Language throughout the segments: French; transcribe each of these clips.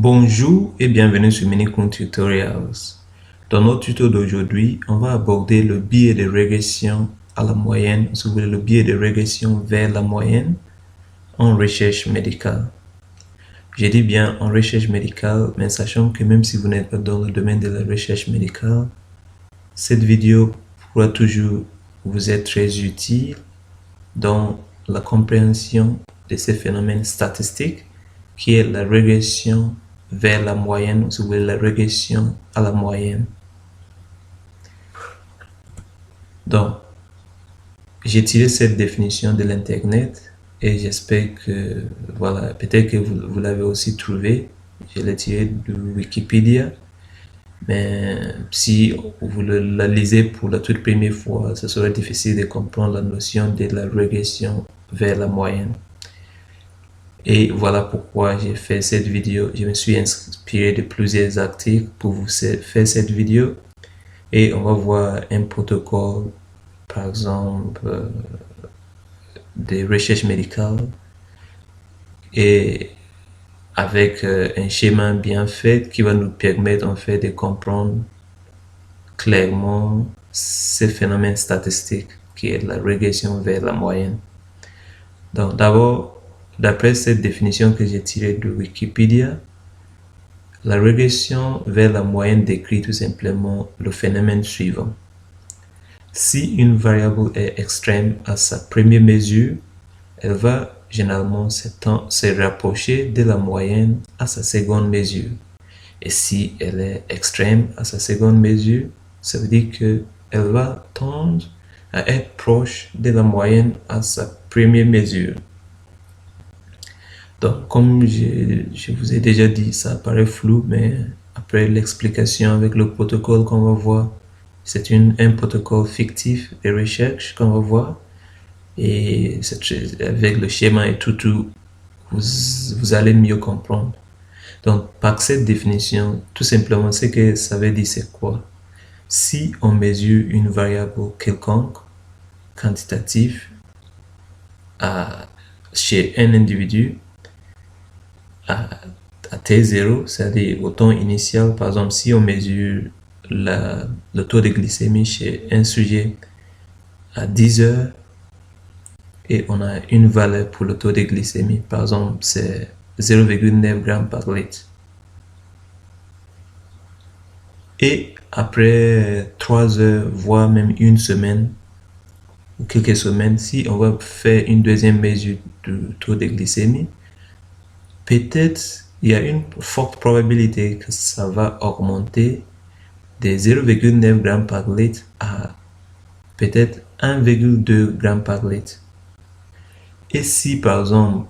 Bonjour et bienvenue sur Minicoon Tutorials. Dans notre tuto d'aujourd'hui, on va aborder le biais de régression à la moyenne, si vous voulez, le biais de régression vers la moyenne en recherche médicale. J'ai dit bien en recherche médicale, mais sachant que même si vous n'êtes pas dans le domaine de la recherche médicale, cette vidéo pourra toujours vous être très utile dans la compréhension de ces phénomènes statistiques qui est la régression vers la moyenne, ou si vous voulez, la régression à la moyenne. Donc, j'ai tiré cette définition de l'internet et j'espère que, voilà, peut-être que vous l'avez aussi trouvé. Je l'ai tiré de Wikipédia, mais si vous la lisez pour la toute première fois, ce serait difficile de comprendre la notion de la régression vers la moyenne. Et voilà pourquoi j'ai fait cette vidéo. Je me suis inspiré de plusieurs articles pour vous faire cette vidéo. Et on va voir un protocole, par exemple, de recherche médicale. Et avec un schéma bien fait qui va nous permettre en fait de comprendre clairement ces phénomènes statistiques qui est la régression vers la moyenne. Donc d'abord, d'après cette définition que j'ai tirée de Wikipédia, la régression vers la moyenne décrit tout simplement le phénomène suivant. Si une variable est extrême à sa première mesure, elle va généralement se rapprocher de la moyenne à sa seconde mesure. Et si elle est extrême à sa seconde mesure, ça veut dire qu'elle va tendre à être proche de la moyenne à sa première mesure. Donc, comme je vous ai déjà dit, ça paraît flou, mais après l'explication avec le protocole qu'on va voir, c'est un protocole fictif de recherche qu'on va voir. Et avec le schéma et tout, vous allez mieux comprendre. Donc, par cette définition, tout simplement, ce que ça veut dire, c'est quoi? Si on mesure une variable quelconque, quantitative, chez un individu, à T0, c'est-à-dire au temps initial, par exemple, si on mesure le taux de glycémie chez un sujet à 10 heures et on a une valeur pour le taux de glycémie, par exemple, c'est 0,9 g par litre. Et après 3 heures, voire même une semaine ou quelques semaines, si on va faire une deuxième mesure du taux de glycémie, peut-être il y a une forte probabilité que ça va augmenter de 0,9 g par litre à peut-être 1,2 g par litre. Et si par exemple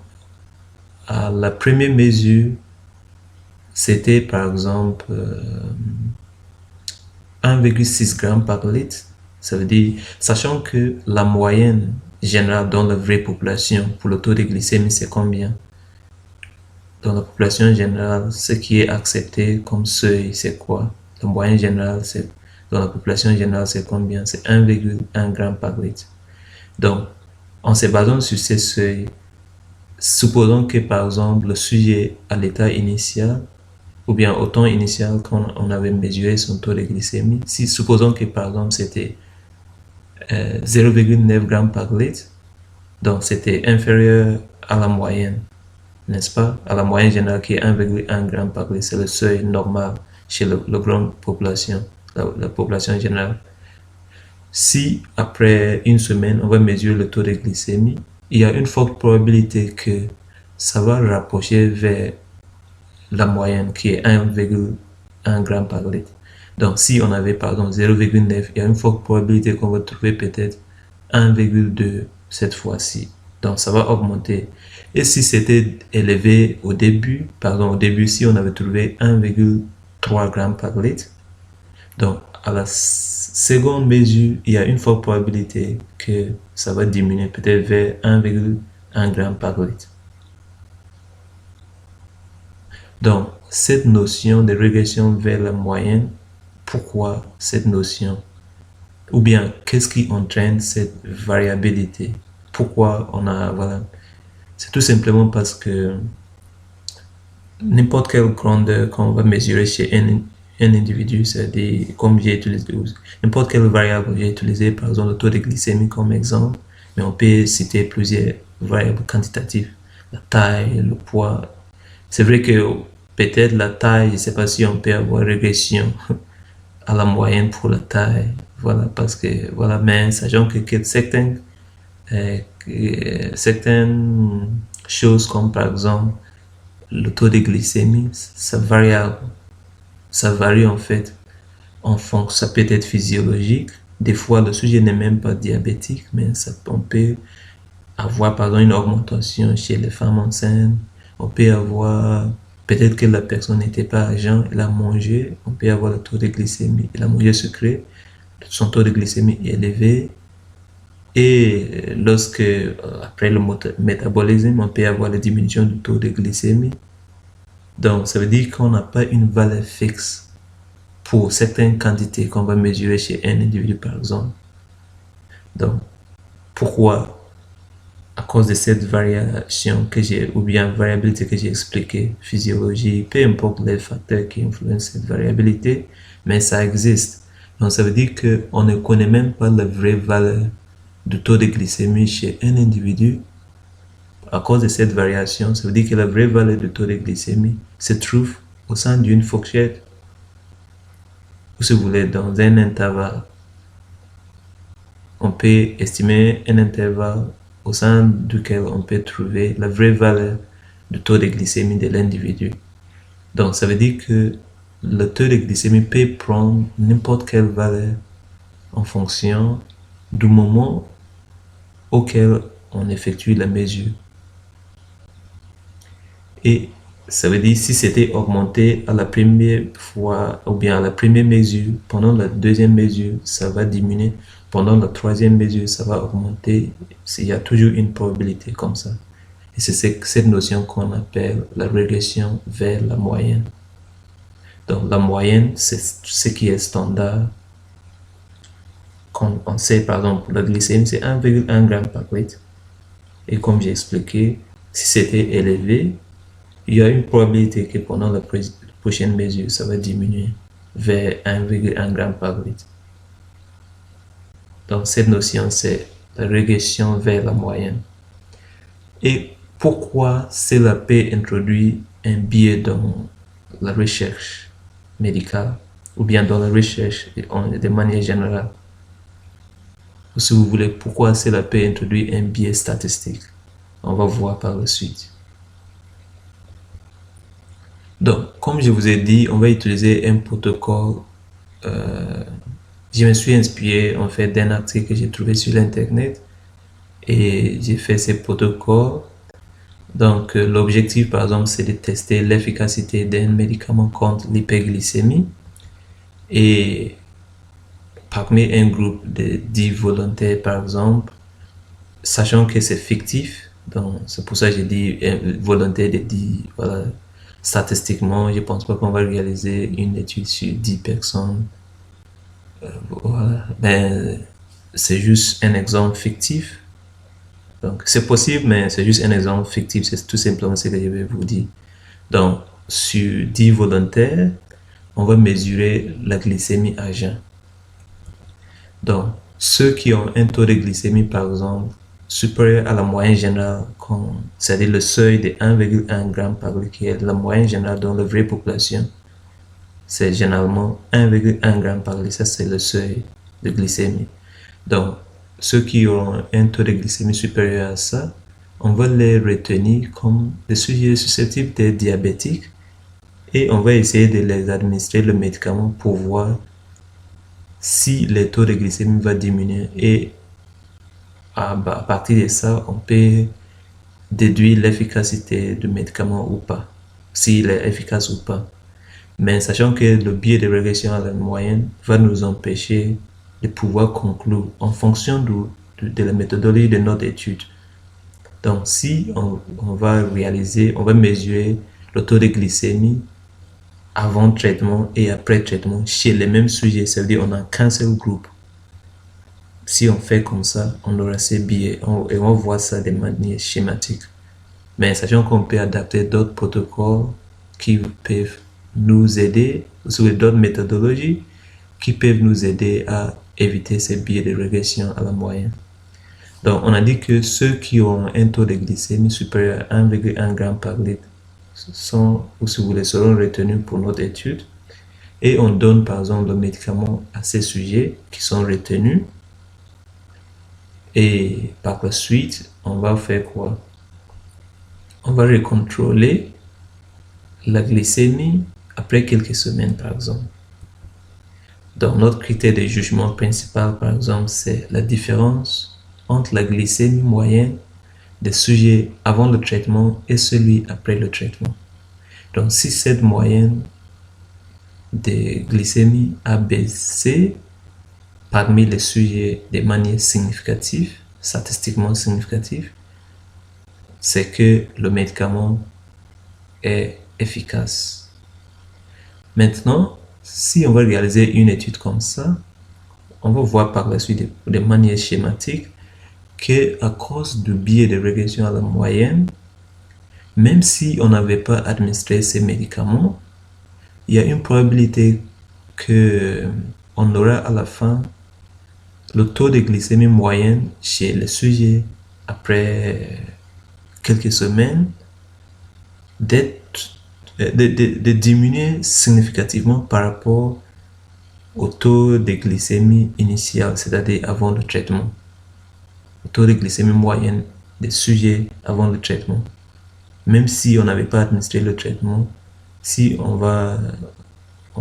à la première mesure c'était par exemple 1,6 g par litre, ça veut dire, sachant que la moyenne générale dans la vraie population pour le taux de glycémie c'est combien? Dans la population générale, ce qui est accepté comme seuil, c'est quoi? La moyenne générale, dans la population générale, c'est combien? C'est 1,1 g par litre. Donc, en se basant sur ces seuils, supposons que par exemple, le sujet à l'état initial, ou bien au temps initial, quand on avait mesuré son taux de glycémie, si supposons que par exemple, c'était 0,9 g par litre, donc c'était inférieur à la moyenne, n'est-ce pas? À la moyenne générale qui est 1,1 g par litre, c'est le seuil normal chez la grande population, la population générale. Si après une semaine, on va mesurer le taux de glycémie, il y a une forte probabilité que ça va rapprocher vers la moyenne qui est 1,1 g par litre. Donc si on avait par exemple 0,9, il y a une forte probabilité qu'on va trouver peut-être 1,2 cette fois-ci. Donc ça va augmenter. Et si c'était élevé au début, pardon, au début, si on avait trouvé 1,3 g par litre, donc à la seconde mesure, il y a une forte probabilité que ça va diminuer peut-être vers 1,1 g par litre. Donc, cette notion de régression vers la moyenne, pourquoi cette notion? Ou bien, qu'est-ce qui entraîne cette variabilité? Pourquoi on a, voilà. C'est tout simplement parce que n'importe quelle grandeur qu'on va mesurer chez un individu, c'est-à-dire, comme j'ai utilisé, n'importe quelle variable, j'ai utilisé par exemple le taux de glycémie comme exemple, mais on peut citer plusieurs variables quantitatives, la taille, le poids. C'est vrai que peut-être la taille, je ne sais pas si on peut avoir régression à la moyenne pour la taille, voilà, parce que, voilà, mais sachant que certaines choses comme par exemple le taux de glycémie, ça varie en fait en fonction, ça peut être physiologique. Des fois, le sujet n'est même pas diabétique, mais on peut avoir par exemple une augmentation chez les femmes enceintes. On peut avoir, peut-être que la personne n'était pas à jeun, elle a mangé, on peut avoir le taux de glycémie, elle a mangé sucré, son taux de glycémie est élevé. Et lorsque, après le métabolisme, on peut avoir la diminution du taux de glycémie. Donc, ça veut dire qu'on n'a pas une valeur fixe pour certaines quantités qu'on va mesurer chez un individu, par exemple. Donc, pourquoi? À cause de cette variation que j'ai, ou bien variabilité que j'ai expliquée, physiologie, peu importe les facteurs qui influencent cette variabilité, mais ça existe. Donc, ça veut dire qu'on ne connaît même pas la vraie valeur du taux de glycémie chez un individu. À cause de cette variation, ça veut dire que la vraie valeur du taux de glycémie se trouve au sein d'une fourchette, ou si vous voulez, dans un intervalle. On peut estimer un intervalle au sein duquel on peut trouver la vraie valeur du taux de glycémie de l'individu. Donc, ça veut dire que le taux de glycémie peut prendre n'importe quelle valeur en fonction du moment auquel on effectue la mesure. Et ça veut dire si c'était augmenté à la première fois ou bien à la première mesure, pendant la deuxième mesure, ça va diminuer. Pendant la troisième mesure, ça va augmenter. Il y a toujours une probabilité comme ça. Et c'est cette notion qu'on appelle la régression vers la moyenne. Donc la moyenne, c'est ce qui est standard. Quand on sait par exemple la glycémie, c'est 1,1 g par litre. Et comme j'ai expliqué, si c'était élevé, il y a une probabilité que pendant la prochaine mesure, ça va diminuer vers 1,1 g par litre. Donc cette notion, c'est la régression vers la moyenne. Et pourquoi cela peut introduire un biais dans la recherche médicale ou bien dans la recherche de manière générale? Ou si vous voulez, pourquoi cela peut introduire un biais statistique? On va voir par la suite. Donc, comme je vous ai dit, on va utiliser un protocole. Je me suis inspiré en fait d'un article que j'ai trouvé sur l'internet et j'ai fait ces protocoles. Donc, l'objectif, par exemple, c'est de tester l'efficacité d'un médicament contre l'hyperglycémie. Et parmi un groupe de 10 volontaires, par exemple, sachant que c'est fictif, donc c'est pour ça que j'ai dit volontaire de 10, voilà. Statistiquement, je pense pas qu'on va réaliser une étude sur 10 personnes. Voilà. Ben, c'est juste un exemple fictif. Donc, c'est possible, mais c'est juste un exemple fictif. C'est tout simplement ce que je vais vous dire. Donc, sur 10 volontaires, on va mesurer la glycémie à jeun. Donc, ceux qui ont un taux de glycémie, par exemple, supérieur à la moyenne générale, c'est-à-dire le seuil de 1,1 g par litre, qui est la moyenne générale dans la vraie population, c'est généralement 1,1 g par litre. Ça, c'est le seuil de glycémie. Donc, ceux qui ont un taux de glycémie supérieur à ça, on va les retenir comme des sujets susceptibles d'être diabétiques et on va essayer de les administrer le médicament pour voir si le taux de glycémie va diminuer. Et à partir de ça, on peut déduire l'efficacité du médicament ou pas, s'il est efficace ou pas. Mais sachant que le biais de régression à la moyenne va nous empêcher de pouvoir conclure en fonction de la méthodologie de notre étude. Donc, si on va mesurer le taux de glycémie avant traitement et après traitement chez les mêmes sujets, ça veut dire qu'on n'a qu'un seul groupe. Si on fait comme ça, on aura ces biais et on voit ça de manière schématique. Mais sachant qu'on peut adapter d'autres protocoles qui peuvent nous aider, sur d'autres méthodologies qui peuvent nous aider à éviter ces biais de régression à la moyenne. Donc, on a dit que ceux qui ont un taux de glycémie supérieur à 1,1 g par litre sont, ou si vous voulez, seront retenus pour notre étude. Et on donne par exemple le médicament à ces sujets qui sont retenus. Et par la suite, on va faire quoi? On va recontrôler la glycémie après quelques semaines, par exemple. Donc, notre critère de jugement principal, par exemple, c'est la différence entre la glycémie moyenne des sujets avant le traitement et celui après le traitement. Donc, si cette moyenne de glycémie a baissé parmi les sujets de manière significative, statistiquement significative, c'est que le médicament est efficace. Maintenant, si on va réaliser une étude comme ça, on va voir par la suite de manière schématique que à cause du biais de régression à la moyenne, même si on n'avait pas administré ces médicaments, il y a une probabilité que on aura à la fin le taux de glycémie moyenne chez les sujets après quelques semaines de diminuer significativement par rapport au taux de glycémie initial, c'est-à-dire avant le traitement. Le taux de glycémie moyenne des sujets avant le traitement. Même si on n'avait pas administré le traitement, si on va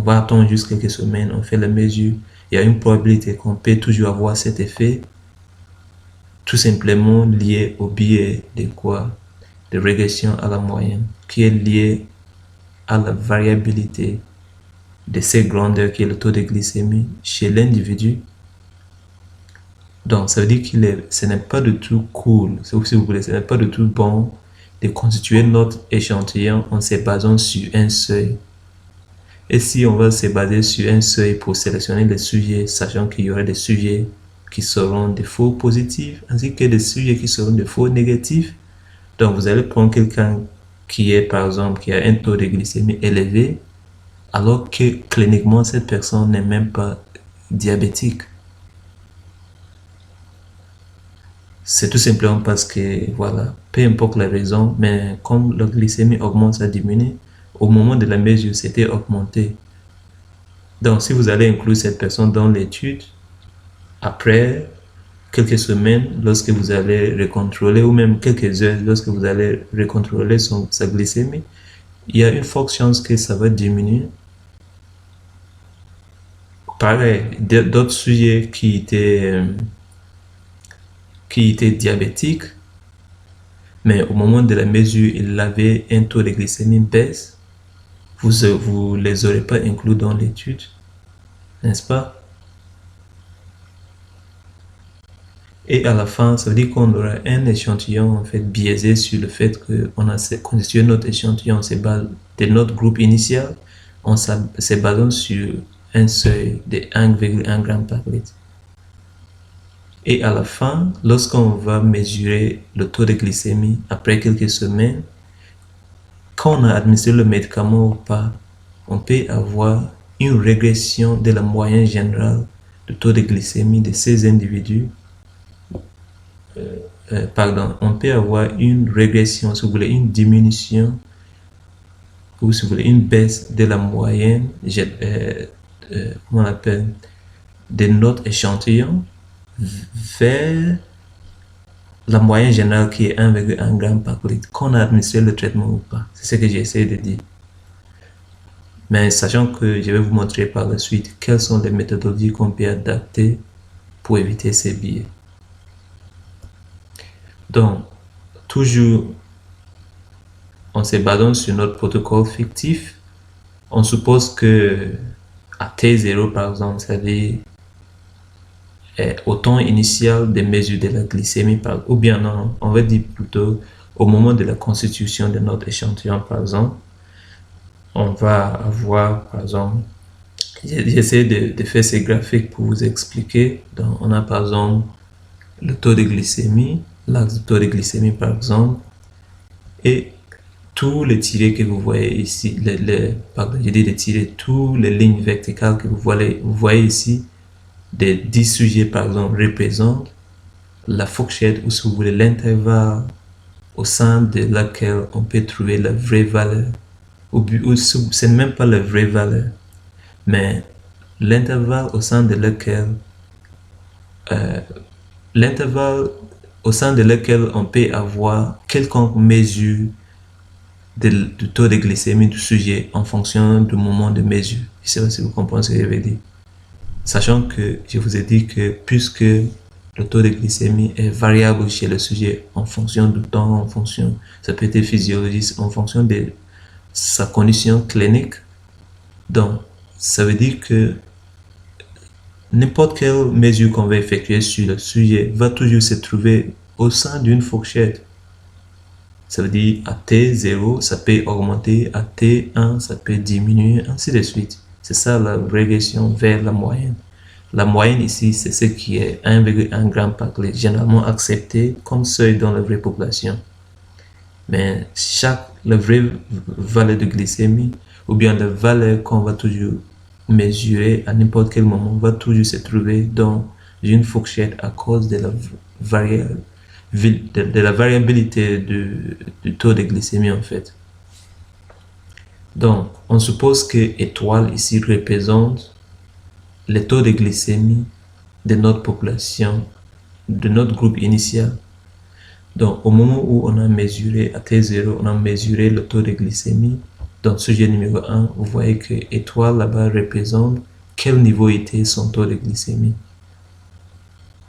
attendre juste quelques semaines, on fait la mesure, il y a une probabilité qu'on peut toujours avoir cet effet, tout simplement lié au biais de quoi? De régression à la moyenne, qui est lié à la variabilité de ces grandeurs qui est le taux de glycémie chez l'individu. Donc, ça veut dire que ce n'est pas du tout cool, si vous voulez, ce n'est pas du tout bon de constituer notre échantillon en se basant sur un seuil. Et si on va se baser sur un seuil pour sélectionner les sujets, sachant qu'il y aurait des sujets qui seront des faux positifs, ainsi que des sujets qui seront des faux négatifs, donc vous allez prendre quelqu'un qui est, par exemple, qui a un taux de glycémie élevé, alors que cliniquement, cette personne n'est même pas diabétique. C'est tout simplement parce que, voilà, peu importe la raison, mais comme la glycémie augmente à diminuer, au moment de la mesure, c'était augmenté. Donc, si vous allez inclure cette personne dans l'étude, après quelques semaines, lorsque vous allez recontrôler, ou même quelques heures, lorsque vous allez recontrôler sa glycémie, il y a une forte chance que ça va diminuer. Pareil, d'autres sujets qui étaient diabétiques, mais au moment de la mesure, il avait un taux de glycémie baisse, vous les aurez pas inclus dans l'étude, n'est-ce pas? Et à la fin, ça veut dire qu'on aura un échantillon en fait biaisé sur le fait qu'on a constitué notre échantillon de notre groupe initial, on s'est basé sur un seuil de 1,1 g par litre. Et à la fin, lorsqu'on va mesurer le taux de glycémie après quelques semaines, quand on a administré le médicament ou pas, on peut avoir une régression de la moyenne générale du taux de glycémie de ces individus. On peut avoir une régression, si vous voulez, une diminution, ou si vous voulez, une baisse de la moyenne, comment on appelle, de notre échantillon vers la moyenne générale qui est 1,1 g par litre, qu'on a administré le traitement ou pas. C'est ce que j'essaie de dire. Mais sachant que je vais vous montrer par la suite quelles sont les méthodologies qu'on peut adapter pour éviter ces biais. Donc, toujours en se basant sur notre protocole fictif, on suppose que à T0 par exemple, c'est-à-dire au temps initial des mesures de la glycémie, ou bien non, on va dire plutôt au moment de la constitution de notre échantillon par exemple, on va avoir par exemple, j'essaie de faire ces graphiques pour vous expliquer. Donc on a par exemple le taux de glycémie, l'axe du taux de glycémie par exemple, et tous les tirés que vous voyez ici, tous les lignes verticales que vous voyez ici, des 10 sujets par exemple, représentent la fourchette ou si vous voulez l'intervalle au sein de laquelle on peut trouver la vraie valeur. Ou c'est même pas la vraie valeur, mais l'intervalle au sein de lequel on peut avoir quelconque mesure du taux de glycémie du sujet en fonction du moment de mesure. Je ne sais pas si vous comprenez ce que je veux dire. Sachant que je vous ai dit que puisque le taux de glycémie est variable chez le sujet en fonction du temps, en fonction, ça peut être physiologique, en fonction de sa condition clinique. Donc, ça veut dire que n'importe quelle mesure qu'on va effectuer sur le sujet va toujours se trouver au sein d'une fourchette. Ça veut dire à T0, ça peut augmenter, à T1, ça peut diminuer, ainsi de suite. C'est ça la régression vers la moyenne. La moyenne ici, c'est ce qui est 1,1 g par litre, généralement accepté comme seuil dans la vraie population. Mais la vraie valeur de glycémie, ou bien la valeur qu'on va toujours mesurer à n'importe quel moment, va toujours se trouver dans une fourchette à cause de la variabilité du taux de glycémie en fait. Donc, on suppose que étoile ici représente le taux de glycémie de notre population, de notre groupe initial. Donc, au moment où on a mesuré à T0, on a mesuré le taux de glycémie. Donc, sujet numéro 1, vous voyez que étoile là-bas représente quel niveau était son taux de glycémie.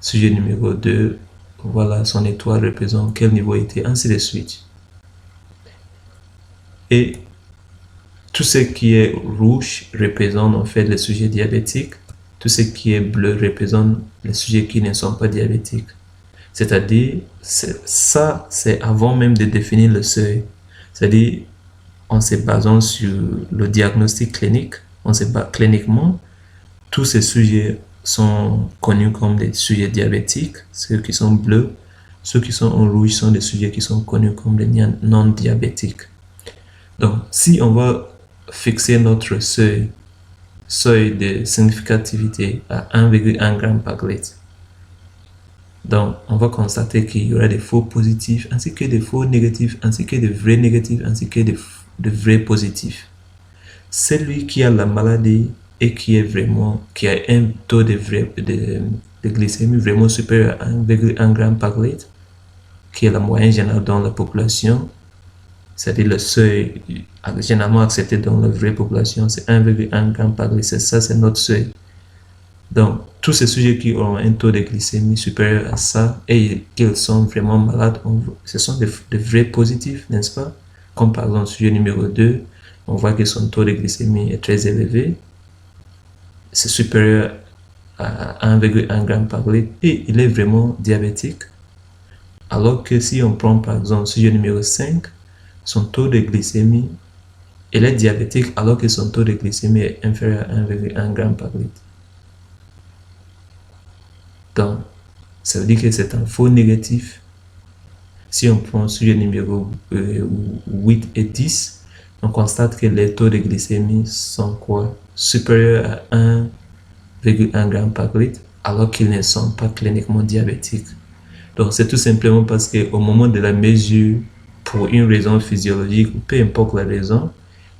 Sujet numéro 2, voilà, son étoile représente quel niveau était, ainsi de suite. Et tout ce qui est rouge représente en fait les sujets diabétiques. Tout ce qui est bleu représente les sujets qui ne sont pas diabétiques. C'est-à-dire, ça, c'est avant même de définir le seuil. C'est-à-dire, en se basant sur le diagnostic clinique, cliniquement, tous ces sujets sont connus comme des sujets diabétiques. Ceux qui sont bleus, ceux qui sont en rouge sont des sujets qui sont connus comme des non-diabétiques. Donc, si on va fixer notre seuil de significativité à 1,1 g par litre, donc on va constater qu'il y aura des faux positifs, ainsi que des faux négatifs, ainsi que des vrais négatifs, ainsi que des vrais positifs. Celui qui a la maladie et qui a un taux de glycémie vraiment supérieur à 1,1 g par litre, qui est la moyenne générale dans la population, c'est-à-dire le seuil généralement accepté dans la vraie population, c'est 1,1 g par litre. Ça, c'est notre seuil. Donc, tous ces sujets qui ont un taux de glycémie supérieur à ça et qu'ils sont vraiment malades, ce sont des vrais positifs, n'est-ce pas? Comme par exemple, sujet numéro 2, on voit que son taux de glycémie est très élevé. C'est supérieur à 1,1 g par litre et il est vraiment diabétique. Alors que si on prend par exemple sujet numéro 5, son taux de glycémie, il est diabétique alors que son taux de glycémie est inférieur à 1,1 g par litre. Donc, ça veut dire que c'est un faux négatif. Si on prend sujet numéro 8 et 10, on constate que les taux de glycémie sont quoi? Supérieurs à 1,1 g par litre, alors qu'ils ne sont pas cliniquement diabétiques. Donc, c'est tout simplement parce qu'au moment de la mesure, pour une raison physiologique, ou peu importe la raison,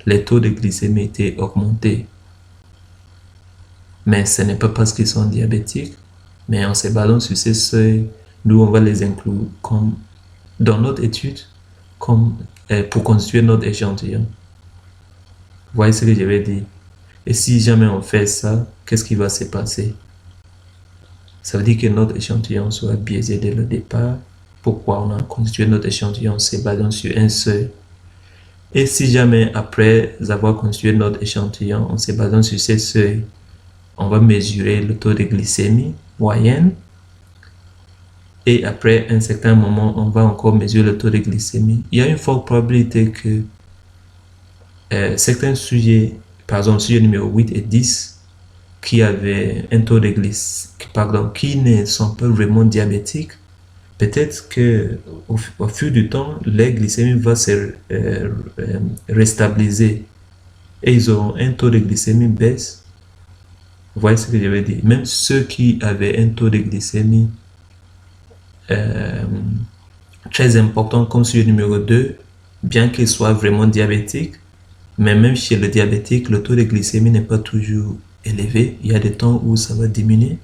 les taux de glycémie étaient augmentés. Mais ce n'est pas parce qu'ils sont diabétiques, mais en se basant sur ces seuils, nous, on va les inclure comme dans notre étude, comme pour constituer notre échantillon. Vous voyez ce que je vais dire? Et si jamais on fait ça, qu'est-ce qui va se passer? Ça veut dire que notre échantillon sera biaisé dès le départ. Pourquoi on a constitué notre échantillon? C'est basé sur un seuil. Et si jamais, après avoir constitué notre échantillon, on se base sur ces seuils, on va mesurer le taux de glycémie moyenne. Et après un certain moment, on va encore mesurer le taux de glycémie. Il y a une forte probabilité que certains sujets, par exemple, sujet numéro 8 et 10, qui avaient un taux de glycémie, qui ne sont pas vraiment diabétiques, peut-être que au fil du temps, leur glycémie va se restabiliser et ils auront un taux de glycémie baisse. Vous voyez ce que je veux dire? Même ceux qui avaient un taux de glycémie très important comme celui numéro 2, bien qu'il soit vraiment diabétique, mais même chez le diabétique, le taux de glycémie n'est pas toujours élevé. Il y a des temps où ça va diminuer.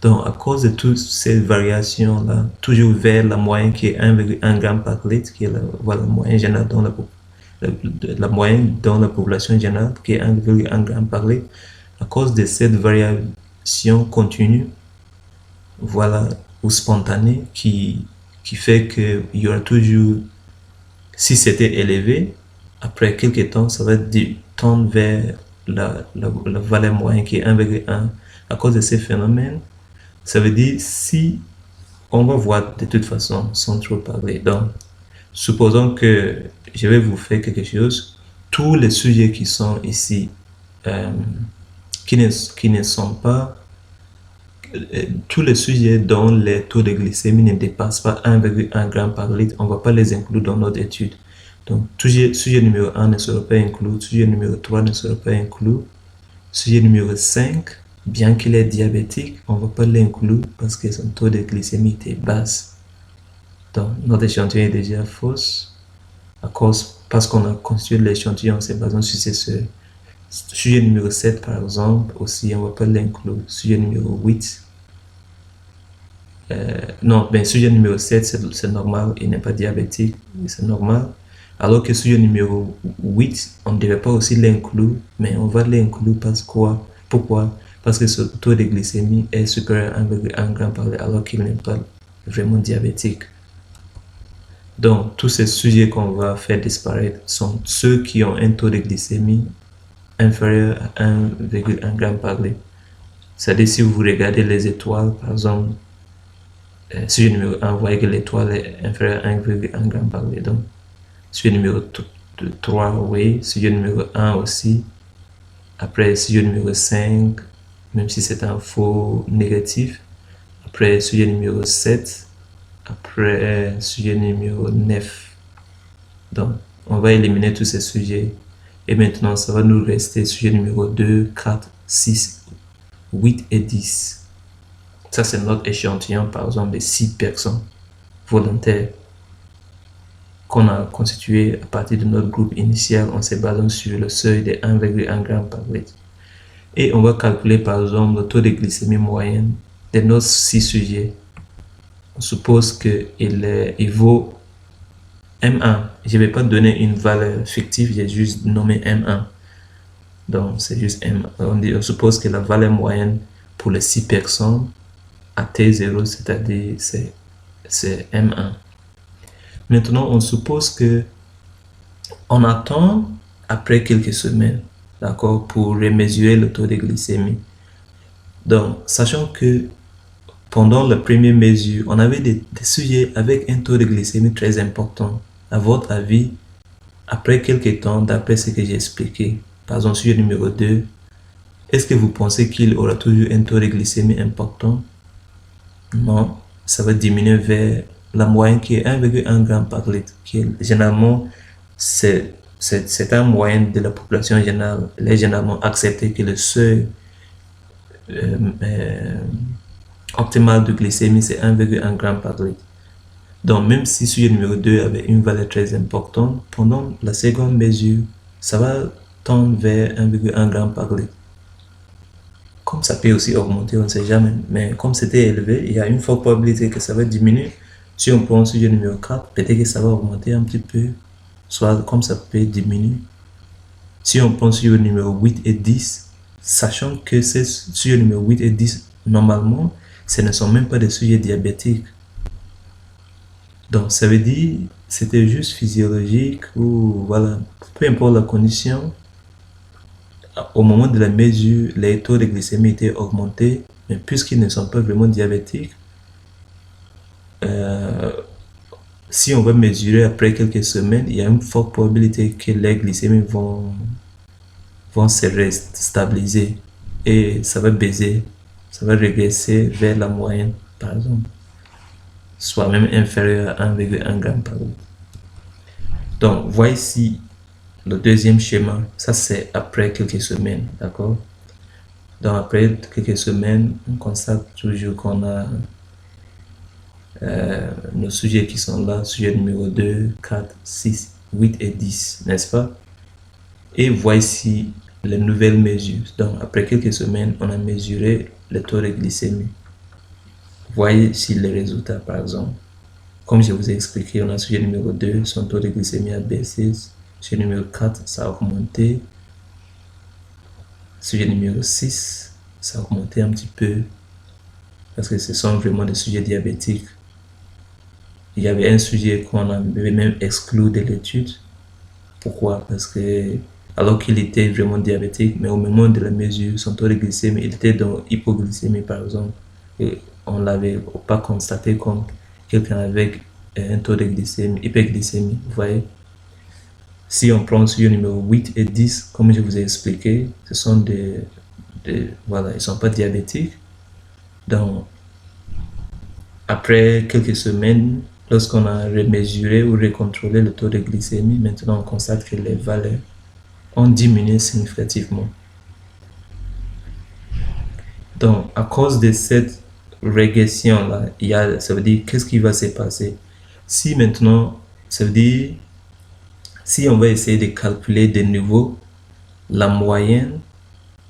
Donc, à cause de toutes ces variations-là, toujours vers la moyenne qui est 1,1 g par litre, qui est la moyenne générale dans la moyenne dans la population générale, qui est 1,1 g par litre, à cause de cette variation continue, voilà, ou spontanée, qui fait qu'il y aura toujours, si c'était élevé, après quelques temps, ça va tendre vers la valeur moyenne qui est 1,1. À cause de ces phénomènes, ça veut dire si on va voir de toute façon sans trop parler. Donc, supposons que je vais vous faire quelque chose. Tous les sujets qui sont ici, qui ne sont pas, tous les sujets dont les taux de glycémie ne dépassent pas 1,1 g par litre, on ne va pas les inclure dans notre étude. Donc, sujet numéro 1 ne sera pas inclus, sujet numéro 3 ne sera pas inclus, sujet numéro 5, bien qu'il est diabétique, on ne va pas l'inclure parce que son taux de glycémie était basse. Donc, notre échantillon est déjà fausse parce qu'on a constitué l'échantillon en se basant sur ces seuils. Sujet numéro 7, par exemple, aussi, on ne va pas l'inclure. Sujet numéro 8. Sujet numéro 7, c'est normal, il n'est pas diabétique, c'est normal. Alors que sujet numéro 8, on ne devait pas aussi l'inclure, mais on va l'inclure parce quoi? Pourquoi? Parce que ce taux de glycémie est supérieur à 1,1 g par litre, alors qu'il n'est pas vraiment diabétique. Donc, tous ces sujets qu'on va faire disparaître sont ceux qui ont un taux de glycémie inférieur à 1,1 g par litre. C'est-à-dire, si vous regardez les étoiles, par exemple, sujet numéro 1, vous voyez que l'étoile est inférieure à 1,1 g par litre. Donc, sujet numéro 3, oui. Sujet numéro 1 aussi. Après, sujet numéro 5, même si c'est un faux négatif. Après, sujet numéro 7. Après, sujet numéro 9. Donc, on va éliminer tous ces sujets. Et maintenant, ça va nous rester sujet numéro 2, 4, 6, 8 et 10. Ça, c'est notre échantillon, par exemple, de 6 personnes volontaires qu'on a constitué à partir de notre groupe initial en se basant sur le seuil de 1,1 g par litre. Et on va calculer, par exemple, le taux de glycémie moyenne de nos 6 sujets. On suppose qu'il vaut M1. Je ne vais pas donner une valeur fictive, j'ai juste nommé M1. Donc, c'est juste M1. On suppose que la valeur moyenne pour les 6 personnes à T0, c'est-à-dire c'est M1. Maintenant, on suppose que on attend après quelques semaines, d'accord, pour remesurer le taux de glycémie. Donc, sachant que pendant la première mesure, on avait des sujets avec un taux de glycémie très important. À votre avis, après quelques temps, d'après ce que j'ai expliqué, par exemple, sujet numéro 2, est-ce que vous pensez qu'il aura toujours un taux de glycémie important? Non, ça va diminuer vers la moyenne qui est 1,1 g par litre, qui est généralement, c'est un moyenne de la population générale. Il est généralement accepté que le seuil optimal de glycémie, c'est 1,1 g par litre. Donc, même si sujet numéro 2 avait une valeur très importante, pendant la seconde mesure, ça va tendre vers 1,1 g par litre. Comme ça peut aussi augmenter, on ne sait jamais, mais comme c'était élevé, il y a une forte probabilité que ça va diminuer. Si on prend sujet numéro 4, peut-être que ça va augmenter un petit peu, soit comme ça peut diminuer. Si on prend sujet numéro 8 et 10, sachant que ces sujets numéro 8 et 10, normalement, ce ne sont même pas des sujets diabétiques. Donc, ça veut dire c'était juste physiologique ou voilà, peu importe la condition, au moment de la mesure, les taux de glycémie étaient augmentés, mais puisqu'ils ne sont pas vraiment diabétiques, si on va mesurer après quelques semaines, il y a une forte probabilité que les glycémies vont se stabiliser et ça va baisser, ça va régresser vers la moyenne, par exemple. soit même inférieur à 1,1 g par litre. Donc, voici le deuxième schéma. Ça, c'est après quelques semaines, d'accord? Donc, après quelques semaines, on constate toujours qu'on a nos sujets qui sont là, sujet numéro 2, 4, 6, 8 et 10, n'est-ce pas? Et voici les nouvelles mesures. Donc, après quelques semaines, on a mesuré le taux de glycémie. Voyez ici les résultats, par exemple. Comme je vous ai expliqué, on a sujet numéro 2, son taux de glycémie a baissé. Sujet numéro 4, ça a augmenté. Sujet numéro 6, ça a augmenté un petit peu. Parce que ce sont vraiment des sujets diabétiques. Il y avait un sujet qu'on avait même exclu de l'étude. Pourquoi? Parce que, alors qu'il était vraiment diabétique, mais au moment de la mesure, son taux de glycémie, il était dans hypoglycémie, par exemple. Et on ne l'avait pas constaté comme quelqu'un avec un taux de glycémie, hyperglycémie, vous voyez. Si on prend sur le numéro 8 et 10, comme je vous ai expliqué, ce sont voilà, ils ne sont pas diabétiques. Donc, après quelques semaines, lorsqu'on a remesuré ou recontrôlé le taux de glycémie, maintenant on constate que les valeurs ont diminué significativement. Donc, à cause de cette régression-là, ça veut dire qu'est-ce qui va se passer? Si maintenant, ça veut dire, si on va essayer de calculer de nouveau la moyenne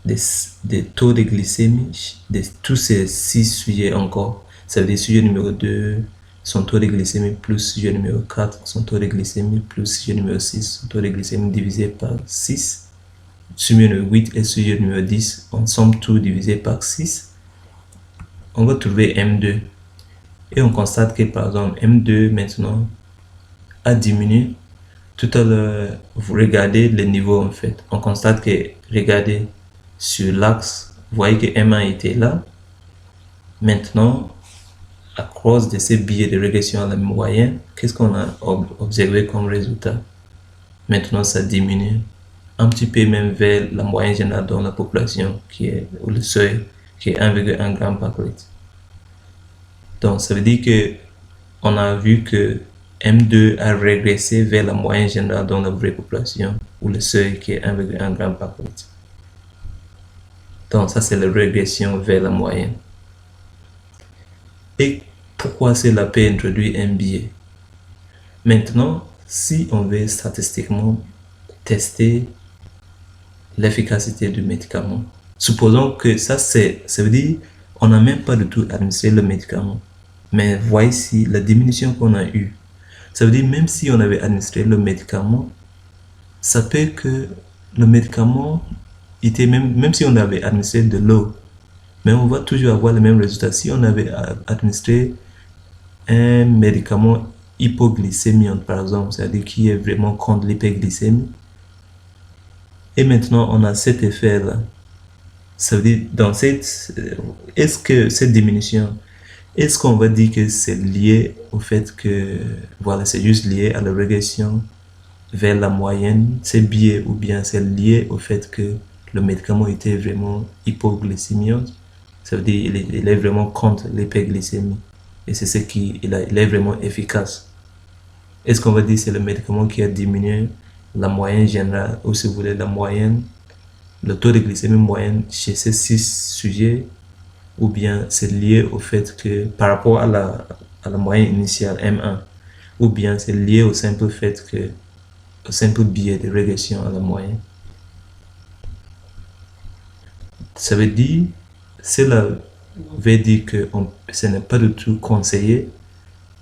des taux de glycémie de tous ces 6 sujets encore, ça veut dire sujet numéro 2, son taux de glycémie plus sujet numéro 4, son taux de glycémie plus sujet numéro 6, son taux de glycémie divisé par 6, sujet numéro 8 et sujet numéro 10, ensemble tout divisé par 6, on va trouver M2. Et on constate que par exemple M2 maintenant a diminué. Tout à l'heure, vous regardez les niveaux en fait. On constate que, regardez, sur l'axe, vous voyez que M1 était là. Maintenant, à cause de ces biais de régression à la moyenne, qu'est-ce qu'on a observé comme résultat? Maintenant, ça diminue un petit peu même vers la moyenne générale dans la population, qui est, ou le seuil, qui est 1,1 g par litre. Donc, ça veut dire que on a vu que M2 a régressé vers la moyenne générale dans la vraie population, ou le seuil qui est 1,1 g par litre. Donc, ça, c'est la régression vers la moyenne. Et pourquoi cela peut introduire un biais? Maintenant, si on veut statistiquement tester l'efficacité du médicament, supposons que ça veut dire on n'a même pas du tout administré le médicament. Mais voici la diminution qu'on a eue. Ça veut dire même si on avait administré le médicament, ça peut que le médicament était même si on avait administré de l'eau, mais on va toujours avoir le même résultat. Si on avait administré un médicament hypoglycémiant, par exemple, c'est-à-dire qui est vraiment contre l'hyperglycémie, et maintenant on a cet effet-là. Ça veut dire, est-ce que cette diminution, est-ce qu'on va dire que c'est lié au fait que, voilà, c'est juste lié à la régression vers la moyenne, c'est biais, ou bien c'est lié au fait que le médicament était vraiment hypoglycémiant? Ça veut dire il est vraiment contre l'hyperglycémie. Et c'est ce qui il est vraiment efficace. Est-ce qu'on va dire que c'est le médicament qui a diminué la moyenne générale, ou si vous voulez la moyenne, le taux de glycémie moyenne chez ces 6 sujets, ou bien c'est lié au fait que par rapport à la moyenne initiale M1, ou bien c'est lié au simple fait que, au simple biais de régression à la moyenne. Ça veut dire, cela veut dire que ce n'est pas du tout conseillé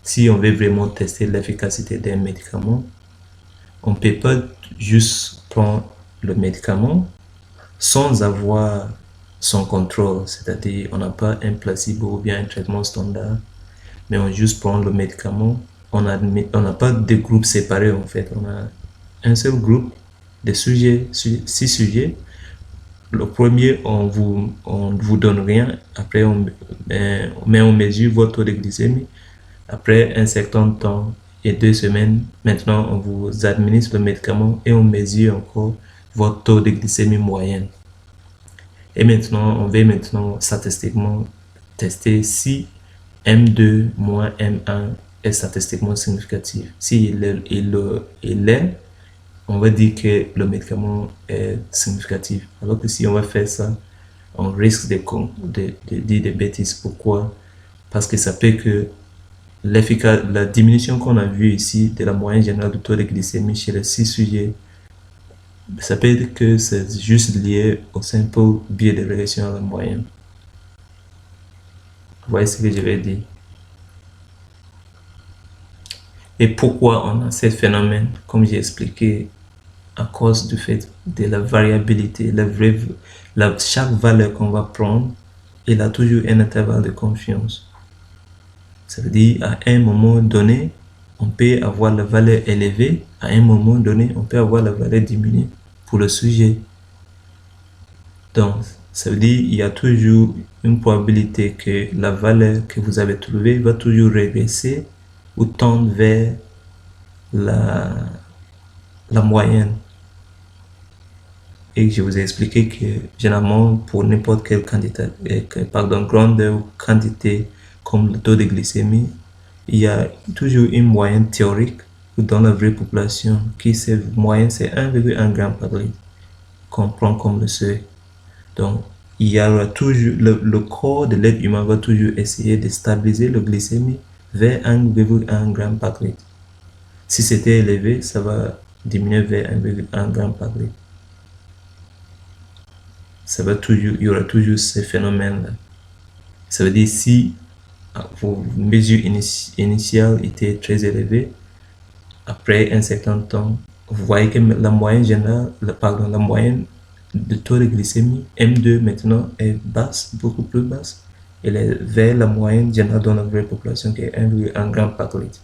si on veut vraiment tester l'efficacité d'un médicament. On ne peut pas juste prendre le médicament sans avoir son contrôle, c'est-à-dire on n'a pas un placebo ou bien un traitement standard, mais on juste prend le médicament. On n'a pas de groupes séparés en fait, on a un seul groupe de sujets, 6 sujets. Le premier, on vous donne rien, après on mesure votre taux de glycémie. Après un certain temps et 2 semaines, maintenant on vous administre le médicament et on mesure encore votre taux de glycémie moyenne. Et maintenant, on va statistiquement tester si M2 moins M1 est statistiquement significatif. S'il est, on va dire que le médicament est significatif. Alors que si on va faire ça, on risque de dire des bêtises. Pourquoi? Parce que ça peut que la diminution qu'on a vue ici de la moyenne générale du taux de glycémie chez les 6 sujets, ça peut être que c'est juste lié au simple biais de régression à la moyenne. Vous voyez ce que je vais dire? Et pourquoi on a ce phénomène? Comme j'ai expliqué, à cause du fait de la variabilité. Chaque valeur qu'on va prendre, il a toujours un intervalle de confiance. Ça veut dire, à un moment donné, on peut avoir la valeur élevée, à un moment donné, on peut avoir la valeur diminuée pour le sujet. Donc, ça veut dire qu'il y a toujours une probabilité que la valeur que vous avez trouvée va toujours régresser ou tendre vers la moyenne. Et je vous ai expliqué que généralement pour n'importe quelle grandeur ou quantité comme le taux de glycémie, il y a toujours une moyenne théorique dans la vraie population qui cette moyenne c'est 1,1 g par litre qu'on prend comme le seuil. Donc il y aura toujours le corps de l'être humain va toujours essayer de stabiliser le glycémie vers 1,1 g par litre. Si c'était élevé, ça va diminuer vers 1,1 g par litre. Il y aura toujours ce phénomène-là. Ça veut dire si vos mesures initiales étaient très élevées, après un certain temps, vous voyez que la moyenne générale, la moyenne de taux de glycémie M2 maintenant est basse, beaucoup plus basse. Elle est vers la moyenne générale dans la vraie population qui est 1,1 g par litre.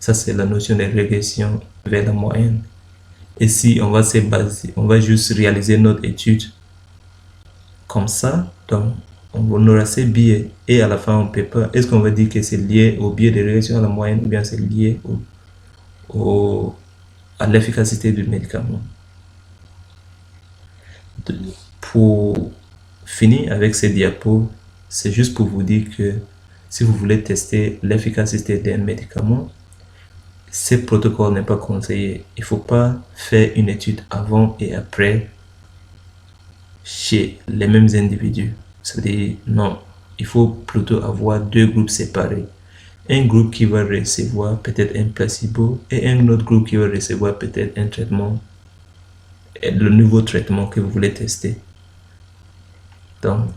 Ça, c'est la notion de régression vers la moyenne. Et si on va se baser, on va juste réaliser notre étude comme ça, donc on aura ces biais et à la fin on peut pas. Est-ce qu'on va dire que c'est lié au biais de régression à la moyenne ou bien c'est lié à l'efficacité du médicament? Pour finir avec ces diapos, c'est juste pour vous dire que si vous voulez tester l'efficacité d'un médicament, ce protocole n'est pas conseillé. Il ne faut pas faire une étude avant et après chez les mêmes individus. C'est-à-dire, non, il faut plutôt avoir deux groupes séparés. Un groupe qui va recevoir peut-être un placebo et un autre groupe qui va recevoir peut-être un traitement, le nouveau traitement que vous voulez tester. Donc,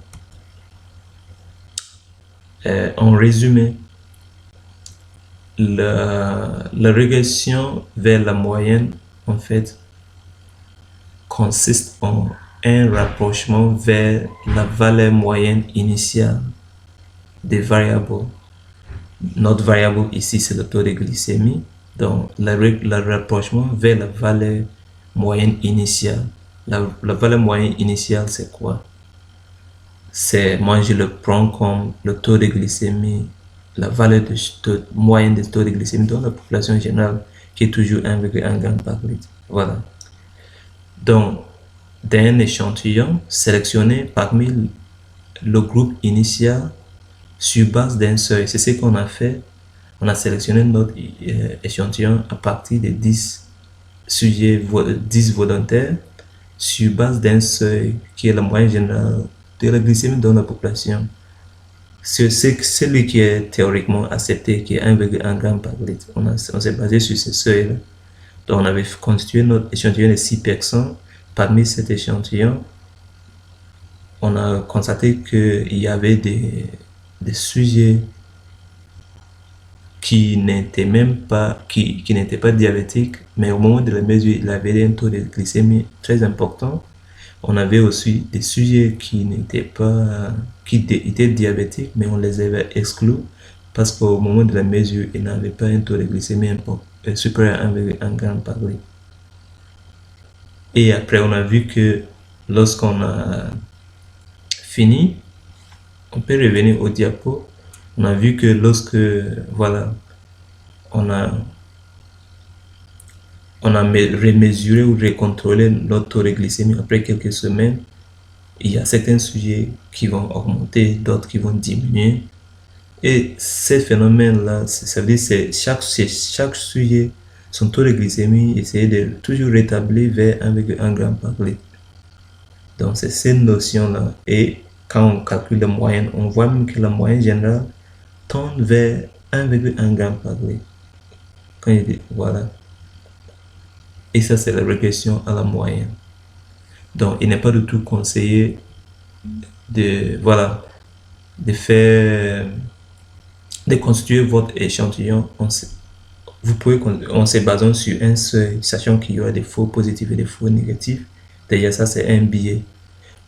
en résumé, la régression vers la moyenne, en fait, consiste en un rapprochement vers la valeur moyenne initiale des variables. Notre variable ici, c'est le taux de glycémie. Donc, le rapprochement vers la valeur moyenne initiale. La valeur moyenne initiale, c'est quoi? Moi, je le prends comme le taux de glycémie, la valeur moyenne de taux de glycémie dans la population générale, qui est toujours 1,1 g par litre. Voilà. Donc, d'un échantillon sélectionné parmi le groupe initial sur base d'un seuil. C'est ce qu'on a fait. On a sélectionné notre échantillon à partir de 10 sujets, 10 volontaires, sur base d'un seuil qui est la moyenne générale de la glycémie dans la population. C'est celui qui est théoriquement accepté, qui est 1,1 g par litre. On s'est basé sur ce seuil-là. Donc, on avait constitué notre échantillon de 6 personnes. Parmi cet échantillon, on a constaté qu'il y avait des sujets qui n'étaient pas diabétiques, mais au moment de la mesure, il avait un taux de glycémie très important. On avait aussi des sujets qui étaient diabétiques, mais on les avait exclus parce qu'au moment de la mesure, ils n'avaient pas un taux de glycémie supérieur à 1,1 g par litre. Et après, on a vu que lorsqu'on a fini, on peut revenir au diapo. On a vu que lorsque, voilà, on a remesuré ou recontrôlé notre taux de glycémie après quelques semaines, il y a certains sujets qui vont augmenter, d'autres qui vont diminuer. Et ces phénomènes-là, ça veut dire c'est chaque sujet, son taux de glycémie, essayer de toujours rétablir vers 1,1 g par litre. Donc c'est cette notion-là. Et quand on calcule la moyenne, on voit même que la moyenne générale tend vers 1,1 g par litre. Quand il dit, voilà. Et ça, c'est la régression à la moyenne. Donc, il n'est pas du tout conseillé de, voilà, de faire, de constituer votre échantillon. Vous pouvez, en se basant sur un seuil, sachant qu'il y aura des faux positifs et des faux négatifs. D'ailleurs, ça, c'est un biais.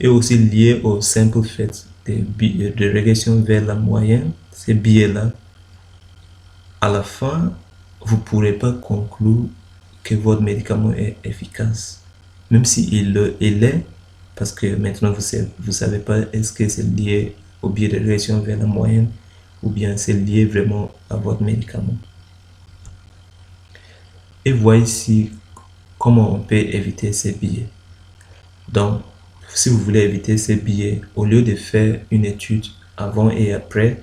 Et aussi lié au simple fait de régression vers la moyenne, ces biais-là, à la fin, vous ne pourrez pas conclure que votre médicament est efficace. Même s'il est, parce que maintenant vous savez pas est-ce que c'est lié au biais de régression vers la moyenne ou bien c'est lié vraiment à votre médicament. Et voyez ici comment on peut éviter ces biais. Donc, si vous voulez éviter ces biais, au lieu de faire une étude avant et après,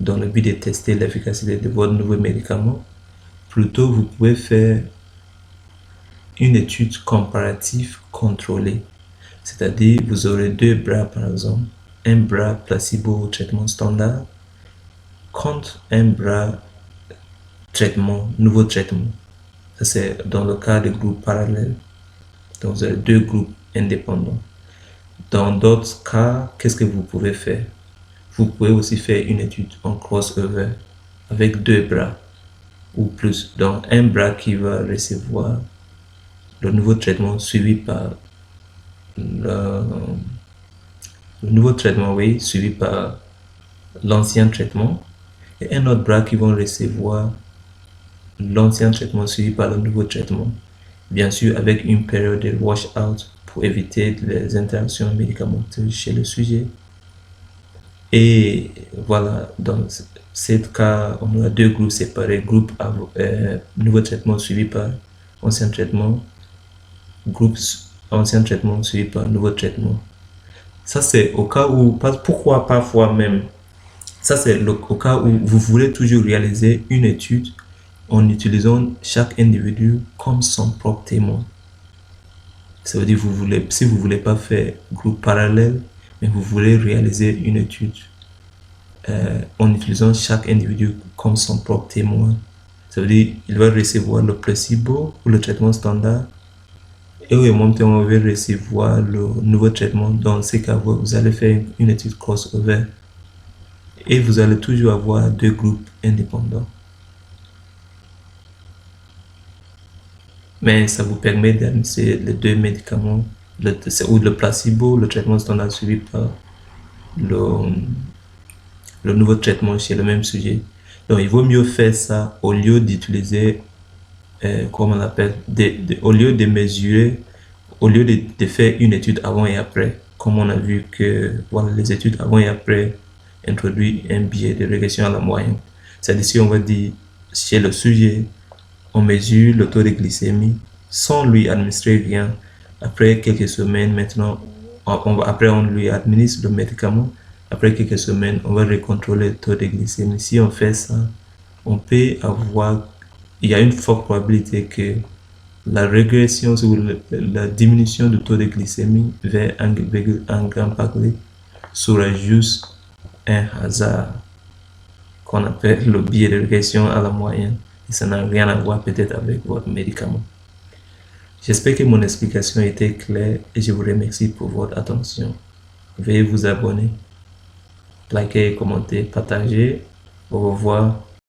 dans le but de tester l'efficacité de votre nouveau médicament, plutôt vous pouvez faire une étude comparative contrôlée. C'est-à-dire, vous aurez deux bras par exemple, un bras placebo au traitement standard contre un bras traitement, nouveau traitement. Ça c'est dans le cas de groupes parallèles. Donc vous avez deux groupes indépendants. Dans d'autres cas, qu'est-ce que vous pouvez faire? Vous pouvez aussi faire une étude en crossover avec deux bras ou plus. Donc un bras qui va recevoir le nouveau traitement suivi par le nouveau traitement, oui, suivi par l'ancien traitement, et un autre bras qui vont recevoir l'ancien traitement suivi par le nouveau traitement. Bien sûr, avec une période de wash-out pour éviter les interactions médicamenteuses chez le sujet. Et voilà, dans ce cas, on a deux groupes séparés, groupe nouveau traitement suivi par ancien traitement, groupe ancien traitement suivi par nouveau traitement. Ça, c'est au cas où, pourquoi parfois même, ça c'est au cas où vous voulez toujours réaliser une étude en utilisant chaque individu comme son propre témoin. Ça veut dire si vous voulez pas faire groupe parallèle, mais vous voulez réaliser une étude en utilisant chaque individu comme son propre témoin. Ça veut dire il va recevoir le placebo ou le traitement standard et au même temps on va recevoir le nouveau traitement. Dans ces cas, vous allez faire une étude crossover et vous allez toujours avoir deux groupes indépendants. Mais ça vous permet d'administrer les deux médicaments, ou le placebo, le traitement standard suivi par le nouveau traitement chez le même sujet. Donc il vaut mieux faire ça au lieu d'utiliser, comment on appelle, au lieu de mesurer, au lieu de faire une étude avant et après, comme on a vu que voilà, les études avant et après introduisent un biais de régression à la moyenne. C'est-à-dire si on va dire chez le sujet, on mesure le taux de glycémie sans lui administrer rien. Après quelques semaines, maintenant, après on lui administre le médicament. Après quelques semaines, on va recontrôler le taux de glycémie. Si on fait ça, on peut avoir, il y a une forte probabilité que la régression ou la diminution du taux de glycémie vers 1,1 g par litre sera juste un hasard qu'on appelle le biais de régression à la moyenne. Et ça n'a rien à voir peut-être avec votre médicament. J'espère que mon explication était claire et je vous remercie pour votre attention. Veuillez vous abonner, liker, commenter, partager. Au revoir.